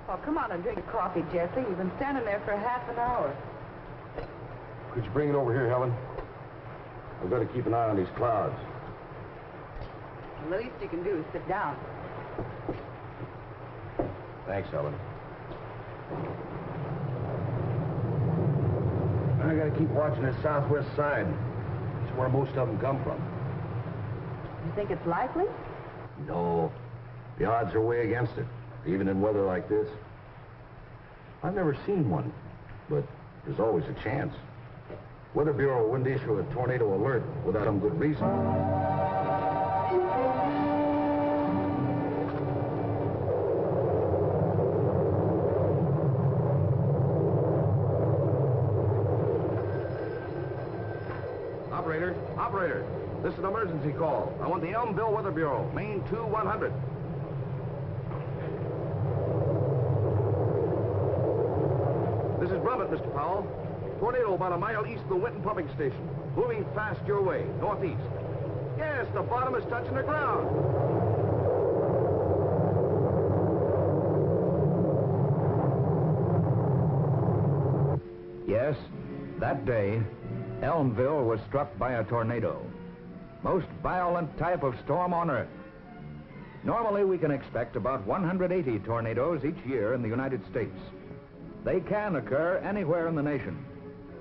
Oh, come on and drink coffee, Jesse. You've been standing there for half an hour. Could you bring it over here, Helen? I've got to keep an eye on these clouds. Well, the least you can do is sit down. Thanks, Helen. I got to keep watching the southwest side. It's where most of them come from. You think it's likely? No. The odds are way against it, even in weather like this. I've never seen one, but there's always a chance. Weather Bureau wouldn't issue a tornado alert without some good reason. Operator, this is an emergency call. I want the Elmville Weather Bureau, Main 2100. This is Brummett, Mr. Powell. Tornado about a mile east of the Winton pumping station. Moving fast your way, northeast. Yes, the bottom is touching the ground. Yes, that day, Elmville was struck by a tornado. Most violent type of storm on Earth. Normally, we can expect about 180 tornadoes each year in the United States. They can occur anywhere in the nation.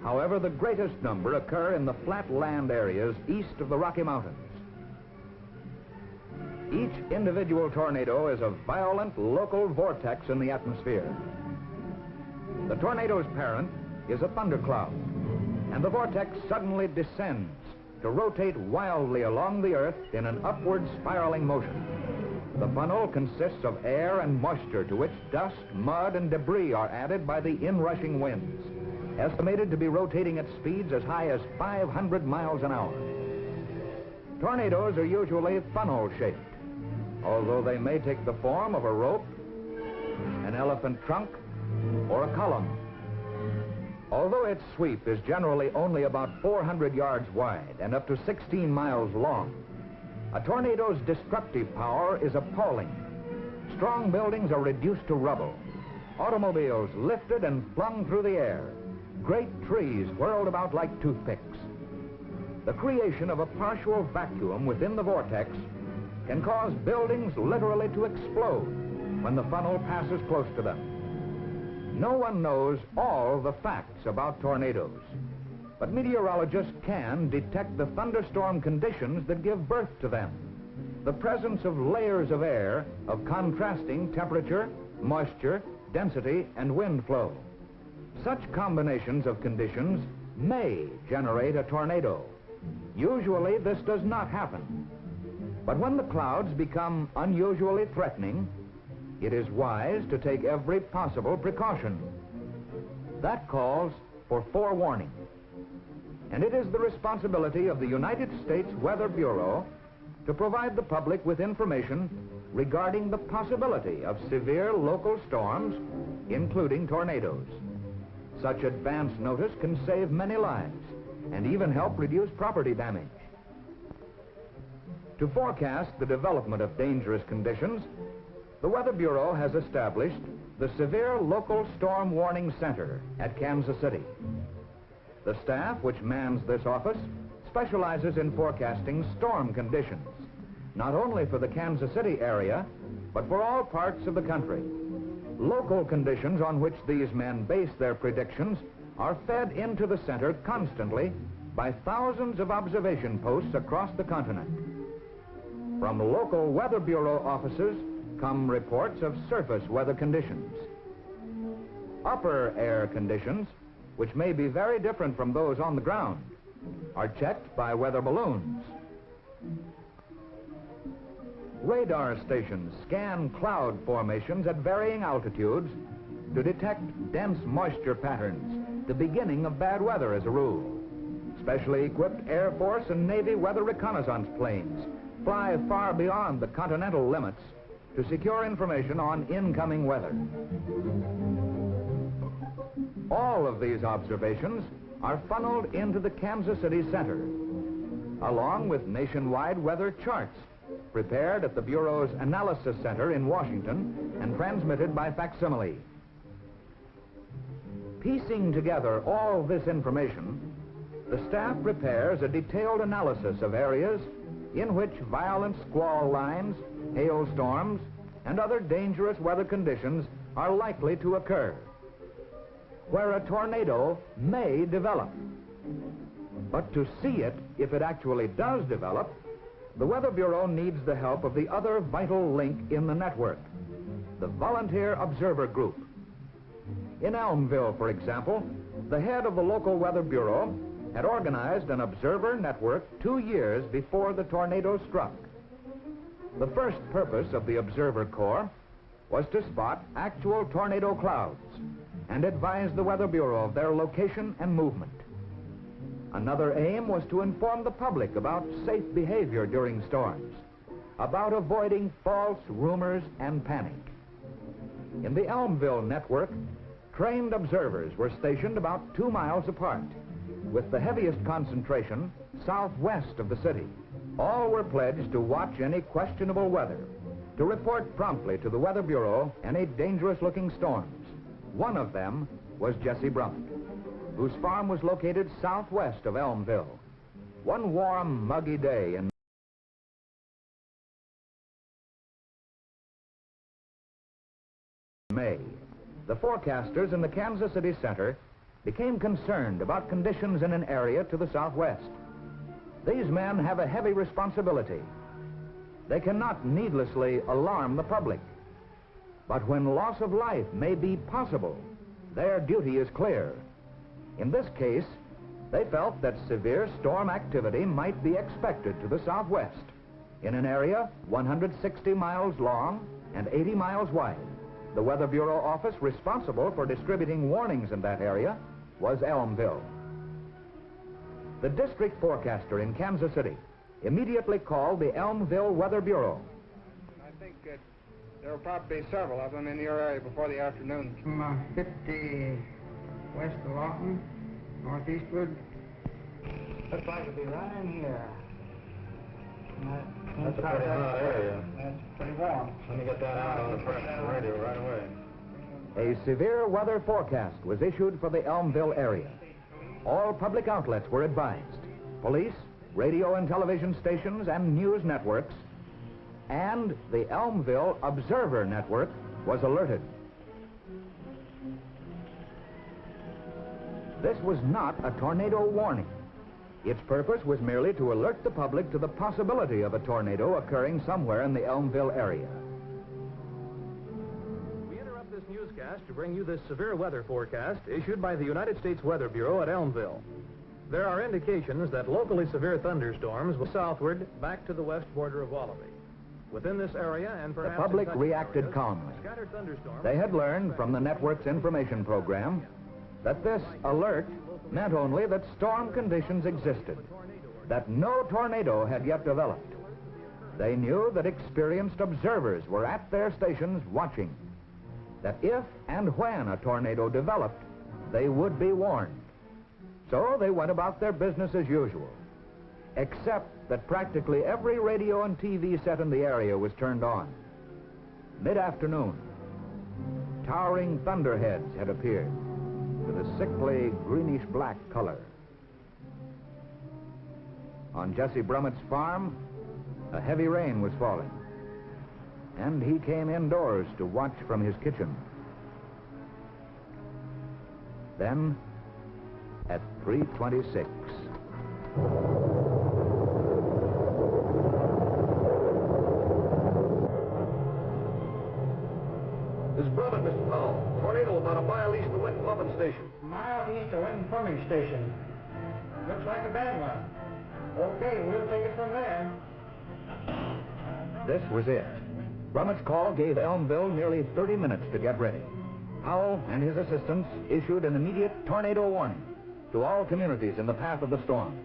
However, the greatest number occur in the flat land areas east of the Rocky Mountains. Each individual tornado is a violent local vortex in the atmosphere. The tornado's parent is a thundercloud, and the vortex suddenly descends to rotate wildly along the Earth in an upward spiraling motion. The funnel consists of air and moisture to which dust, mud, and debris are added by the inrushing winds, estimated to be rotating at speeds as high as 500 miles an hour. Tornadoes are usually funnel-shaped, although they may take the form of a rope, an elephant trunk, or a column. Although its sweep is generally only about 400 yards wide and up to 16 miles long, a tornado's destructive power is appalling. Strong buildings are reduced to rubble, automobiles lifted and flung through the air, great trees whirled about like toothpicks. The creation of a partial vacuum within the vortex can cause buildings literally to explode when the funnel passes close to them. No one knows all the facts about tornadoes, but meteorologists can detect the thunderstorm conditions that give birth to them. The presence of layers of air of contrasting temperature, moisture, density, and wind flow. Such combinations of conditions may generate a tornado. Usually this does not happen. But when the clouds become unusually threatening, it is wise to take every possible precaution. That calls for forewarning. And it is the responsibility of the United States Weather Bureau to provide the public with information regarding the possibility of severe local storms, including tornadoes. Such advance notice can save many lives and even help reduce property damage. To forecast the development of dangerous conditions, the Weather Bureau has established the Severe Local Storm Warning Center at Kansas City. The staff which mans this office specializes in forecasting storm conditions, not only for the Kansas City area, but for all parts of the country. Local conditions on which these men base their predictions are fed into the center constantly by thousands of observation posts across the continent. From local Weather Bureau offices come reports of surface weather conditions. Upper air conditions, which may be very different from those on the ground, are checked by weather balloons. Radar stations scan cloud formations at varying altitudes to detect dense moisture patterns, the beginning of bad weather as a rule. Specially equipped Air Force and Navy weather reconnaissance planes fly far beyond the continental limits to secure information on incoming weather. All of these observations are funneled into the Kansas City Center, along with nationwide weather charts prepared at the Bureau's Analysis Center in Washington and transmitted by facsimile. Piecing together all this information, the staff prepares a detailed analysis of areas in which violent squall lines, hailstorms, and other dangerous weather conditions are likely to occur, where a tornado may develop. But to see it, if it actually does develop, the Weather Bureau needs the help of the other vital link in the network, the Volunteer Observer Group. In Elmville, for example, the head of the local Weather Bureau had organized an observer network 2 years before the tornado struck. The first purpose of the Observer Corps was to spot actual tornado clouds and advise the Weather Bureau of their location and movement. Another aim was to inform the public about safe behavior during storms, about avoiding false rumors and panic. In the Elmville network, trained observers were stationed about 2 miles apart, with the heaviest concentration southwest of the city. All were pledged to watch any questionable weather, to report promptly to the Weather Bureau any dangerous-looking storms. One of them was Jesse Brummett, whose farm was located southwest of Elmville. One warm, muggy day in May, the forecasters in the Kansas City Center became concerned about conditions in an area to the southwest. These men have a heavy responsibility. They cannot needlessly alarm the public. But when loss of life may be possible, their duty is clear. In this case, they felt that severe storm activity might be expected to the southwest in an area 160 miles long and 80 miles wide. The Weather Bureau office responsible for distributing warnings in that area was Elmville. The district forecaster in Kansas City immediately called the Elmville Weather Bureau. I think there will probably be several of them in your area before the afternoon. From 50 west of Lawton, northeastward. Looks like it'll be right in here. That's a pretty hot area. That's pretty warm. Let me get that out on the press radio right away. A severe weather forecast was issued for the Elmville area. All public outlets were advised. Police, radio and television stations, and news networks, and the Elmville Observer Network was alerted. This was not a tornado warning. Its purpose was merely to alert the public to the possibility of a tornado occurring somewhere in the Elmville area. We interrupt this newscast to bring you this severe weather forecast issued by the United States Weather Bureau at Elmville. There are indications that locally severe thunderstorms will southward back to the west border of Wallaby. Within this area and perhaps The public in touch reacted areas, calmly. scattered thunderstorms. They had learned from the network's information program that this alert meant only that storm conditions existed, that no tornado had yet developed. They knew that experienced observers were at their stations watching, that if and when a tornado developed, they would be warned. So they went about their business as usual, except that practically every radio and TV set in the area was turned on. Mid-afternoon, towering thunderheads had appeared with a sickly greenish-black color. On Jesse Brummett's farm, a heavy rain was falling, and he came indoors to watch from his kitchen. Then, at 3:26, This is Brummett, Mr. Powell. Tornado about a mile east of the wind pumping station. Mile east of wind pumping station. Looks like a bad one. Okay, we'll take it from there. this was it. Brummett's call gave Elmville nearly 30 minutes to get ready. Powell and his assistants issued an immediate tornado warning to all communities in the path of the storm.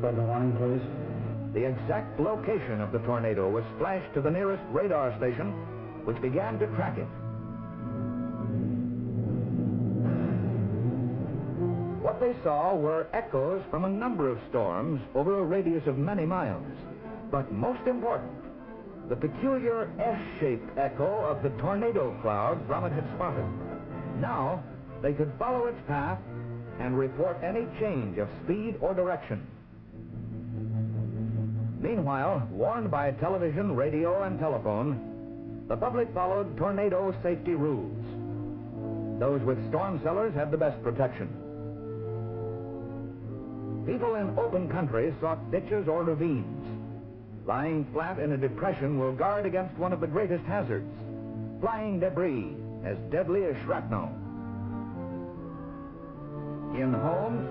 put in a warning, please. The exact location of the tornado was flashed to the nearest radar station, which began to track it. What they saw were echoes from a number of storms over a radius of many miles. But most important, the peculiar S-shaped echo of the tornado cloud Gromit had spotted. Now, they could follow its path and report any change of speed or direction. Meanwhile, warned by television, radio, and telephone, the public followed tornado safety rules. Those with storm cellars had the best protection. People in open country sought ditches or ravines. Lying flat in a depression will guard against one of the greatest hazards, flying debris as deadly as shrapnel. In homes,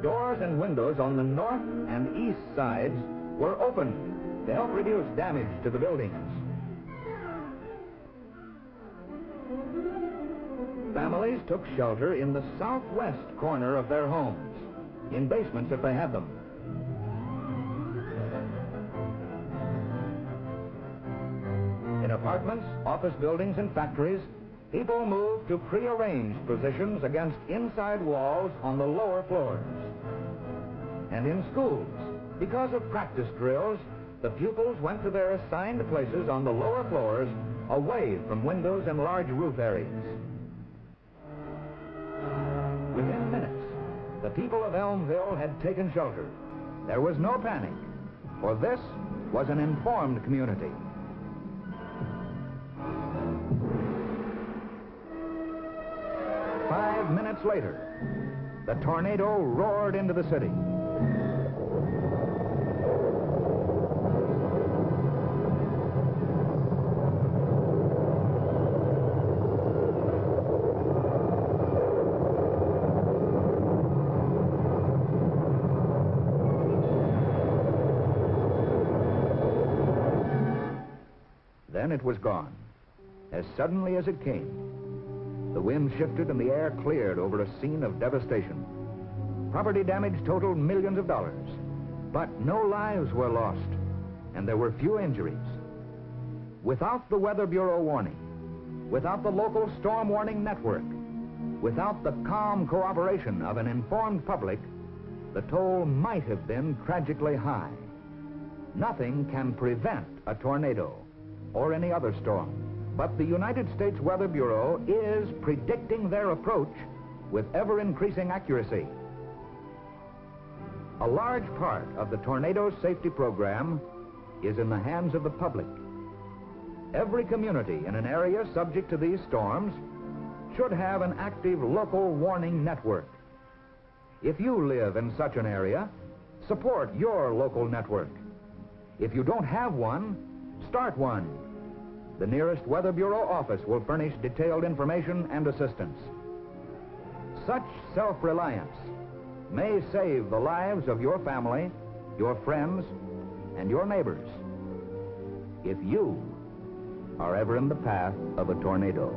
doors and windows on the north and east sides were opened to help reduce damage to the buildings. Families took shelter in the southwest corner of their homes, in basements if they had them. In apartments, office buildings, and factories, people moved to prearranged positions against inside walls on the lower floors. And in schools, because of practice drills, the pupils went to their assigned places on the lower floors, away from windows and large roof areas. Within minutes, the people of Elmville had taken shelter. There was no panic, for this was an informed community. Five minutes later, the tornado roared into the city. Then it was gone, as suddenly as it came. The wind shifted and the air cleared over a scene of devastation. Property damage totaled millions of dollars, but no lives were lost, and there were few injuries. Without the Weather Bureau warning, without the local storm warning network, without the calm cooperation of an informed public, the toll might have been tragically high. Nothing can prevent a tornado or any other storm, but the United States Weather Bureau is predicting their approach with ever-increasing accuracy. A large part of the tornado safety program is in the hands of the public. Every community in an area subject to these storms should have an active local warning network. If you live in such an area, support your local network. If you don't have one, start one. The nearest Weather Bureau office will furnish detailed information and assistance. Such self-reliance may save the lives of your family, your friends, and your neighbors if you are ever in the path of a tornado.